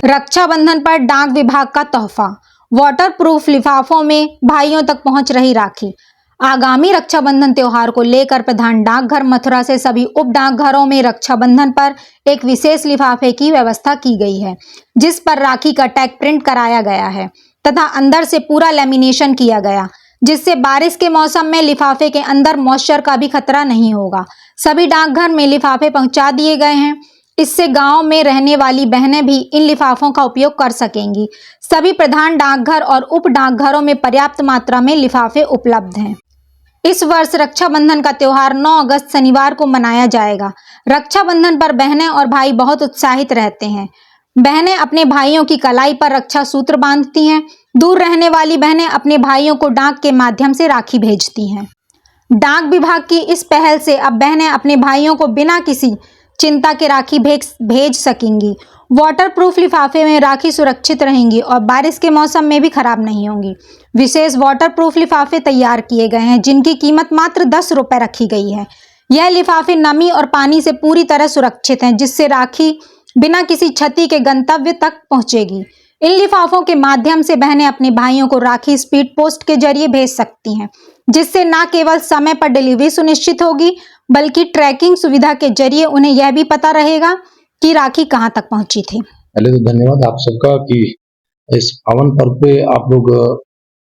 रक्षाबंधन पर डाक विभाग का तोहफा, वाटरप्रूफ लिफाफों में भाइयों तक पहुंच रही राखी। आगामी रक्षाबंधन त्योहार को लेकर प्रधान डाकघर मथुरा से सभी उप डाकघरों में रक्षाबंधन पर एक विशेष लिफाफे की व्यवस्था की गई है, जिस पर राखी का टैग प्रिंट कराया गया है तथा अंदर से पूरा लेमिनेशन किया गया, जिससे बारिश के मौसम में लिफाफे के अंदर मॉइस्चर का भी खतरा नहीं होगा। सभी डाकघर में लिफाफे पहुंचा दिए गए हैं। इससे गांव में रहने वाली बहनें भी इन लिफाफों का उपयोग कर सकेंगी। सभी प्रधान डाकघर और उप डाकघरों में पर्याप्त मात्रा में लिफाफे उपलब्ध हैं। इस वर्ष रक्षाबंधन का त्योहार 9 अगस्त शनिवार को मनाया जाएगा। रक्षाबंधन पर बहनें और भाई बहुत उत्साहित रहते हैं। बहनें अपने भाइयों की कलाई पर रक्षा सूत्र बांधती हैं। दूर रहने वाली बहनें अपने भाइयों को डाक के माध्यम से राखी भेजती हैं। डाक विभाग की इस पहल से अब बहनें अपने भाइयों को बिना किसी चिंता के राखी भेज सकेंगी। वाटरप्रूफ लिफाफे में राखी सुरक्षित रहेंगी और बारिश के मौसम में भी खराब नहीं होंगी। विशेष वाटरप्रूफ लिफाफे तैयार किए गए हैं, जिनकी कीमत मात्र 10 रुपए रखी गई है। यह लिफाफे नमी और पानी से पूरी तरह सुरक्षित हैं, जिससे राखी बिना किसी क्षति के गंतव्य तक पहुंचेगी। इन लिफाफों के माध्यम से बहनें अपने भाइयों को राखी स्पीड पोस्ट के जरिए भेज सकती हैं, जिससे न केवल समय पर डिलीवरी सुनिश्चित होगी, बल्कि ट्रैकिंग सुविधा के जरिए उन्हें यह भी पता रहेगा कि राखी कहां तक पहुंची थी। पहले तो धन्यवाद आप सबका कि इस पावन पर्व पे आप लोग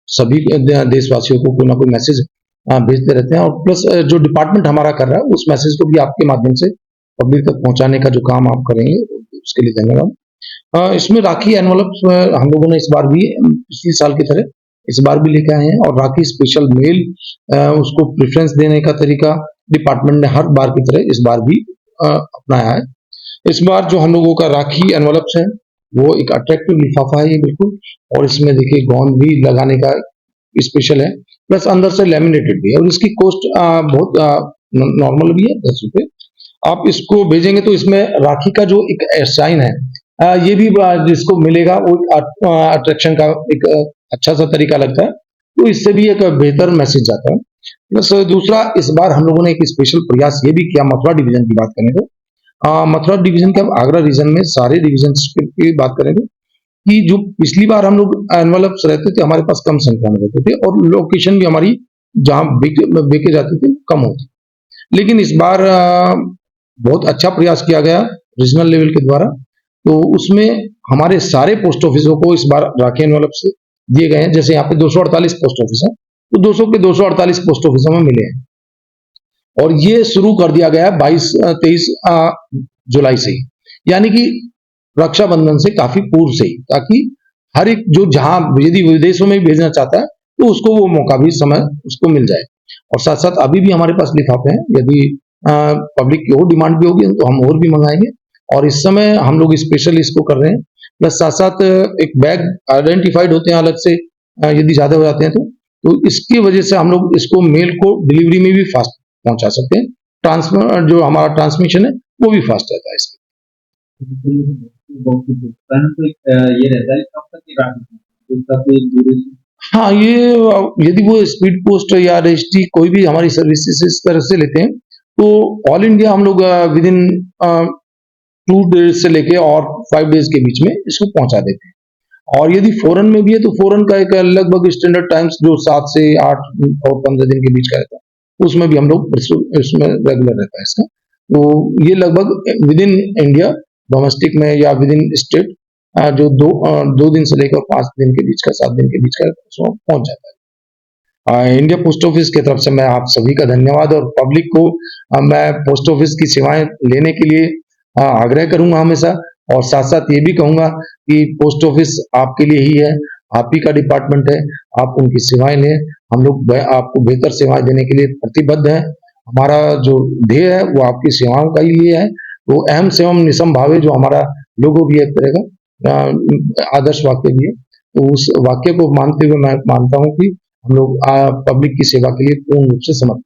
सभी देशवासियों को कोई ना कोई मैसेज भेजते रहते हैं, और प्लस जो डिपार्टमेंट हमारा कर रहा है उस मैसेज को भी आपके माध्यम से पब्लिक तक पहुंचाने का जो काम आप करेंगे उसके लिए धन्यवाद। इसमें राखी एनवलप हम लोगों ने इस बार भी पिछले साल की तरह इस बार भी लेके आए हैं, और राखी स्पेशल मेल उसको प्रेफरेंस देने का तरीका डिपार्टमेंट ने हर बार की तरह इस बार भी अपनाया है। इस बार जो हम लोगों का राखी एनवलप्स है वो एक अट्रैक्टिव लिफाफा है ये बिल्कुल, और इसमें देखिए गोंद भी लगाने का स्पेशल है, प्लस अंदर से लेमिनेटेड भी है, और इसकी कॉस्ट बहुत नॉर्मल भी है, 10 रुपए। आप इसको भेजेंगे तो इसमें राखी का जो एक साइन है ये भी जिसको मिलेगा वो अट्रैक्शन का एक अच्छा सा तरीका लगता है, तो इससे भी एक बेहतर मैसेज जाता है। प्लस दूसरा, इस बार हम लोगों ने एक स्पेशल प्रयास ये भी किया। मथुरा डिवीजन की बात करें तो मथुरा डिवीजन के, आगरा रीजन में सारे डिवीजन की बात करेंगे कि जो पिछली बार हम लोग एनवलप्स रहते थे हमारे पास कम संख्या में रहते थे, और लोकेशन भी हमारी जहां बेचे जाते थे कम होती, लेकिन इस बार बहुत अच्छा प्रयास किया गया रीजनल लेवल के द्वारा, तो उसमें हमारे सारे पोस्ट ऑफिसों को इस बार राखी एनवलप्स दिए गए हैं। जैसे यहाँ पे 248 पोस्ट ऑफिस है, तो 200 के 248 पोस्ट ऑफिसों में मिले हैं, और ये शुरू कर दिया गया है 22-23 जुलाई से ही, यानी कि रक्षाबंधन से काफी पूर्व से ही, ताकि हर एक जो जहां यदि विदेशों में भी भेजना चाहता है तो उसको वो मौका भी समय उसको मिल जाए। और साथ साथ अभी भी हमारे पास लिफाफे हैं, यदि पब्लिक की और डिमांड भी होगी तो हम और भी मंगाएंगे, और इस समय हम लोग स्पेशल इसको कर रहे हैं। प्लस साथ साथ एक बैग आइडेंटिफाइड होते हैं अलग से, यदि ज्यादा हो जाते हैं तो इसकी वजह से हम लोग इसको मेल को डिलीवरी में भी फास्ट पहुंचा सकते हैं। ट्रांसफर जो हमारा ट्रांसमिशन है वो भी फास्ट रहता है इसका। ये रहता है कब तक की राखी? हाँ, ये यदि वो स्पीड पोस्ट या रजिस्ट्री कोई भी हमारी सर्विसेज इस तरह से लेते हैं तो ऑल इंडिया हम लोग विद इन 2 डेज से लेके और 5 डेज के बीच में इसको पहुंचा देते हैं। और यदि फॉरेन में भी है तो फॉरेन का एक लगभग स्टैंडर्ड टाइम्स जो 7 से 8 और 15 दिन के बीच का रहता है, उसमें भी हम लोग इसमें रेगुलर रहता है इसका। तो ये लगभग विद इन इंडिया डोमेस्टिक में या विद इन स्टेट जो 2 दिन से लेकर 5 दिन के बीच का, 7 दिन के बीच का उसमें पहुंच जाता है। इंडिया पोस्ट ऑफिस की तरफ से मैं आप सभी का धन्यवाद, और पब्लिक को मैं पोस्ट ऑफिस की सेवाएं लेने के लिए आग्रह करूंगा हमेशा, और साथ साथ ये भी कहूंगा कि पोस्ट ऑफिस आपके लिए ही है, आप ही का डिपार्टमेंट है, आप उनकी सेवाएं लें। हम लोग आपको बेहतर सेवाएं देने के लिए प्रतिबद्ध हैं। हमारा जो ध्येय है वो आपकी सेवाओं का ही लिए है। तो अहम सेवम निसम भावे जो हमारा लोगो भी एक तरह का आदर्श वाक्य भी है, तो उस वाक्य को मानते हुए मैं मानता हूं कि हम लोग पब्लिक की सेवा के लिए पूर्ण रूप से समर्पित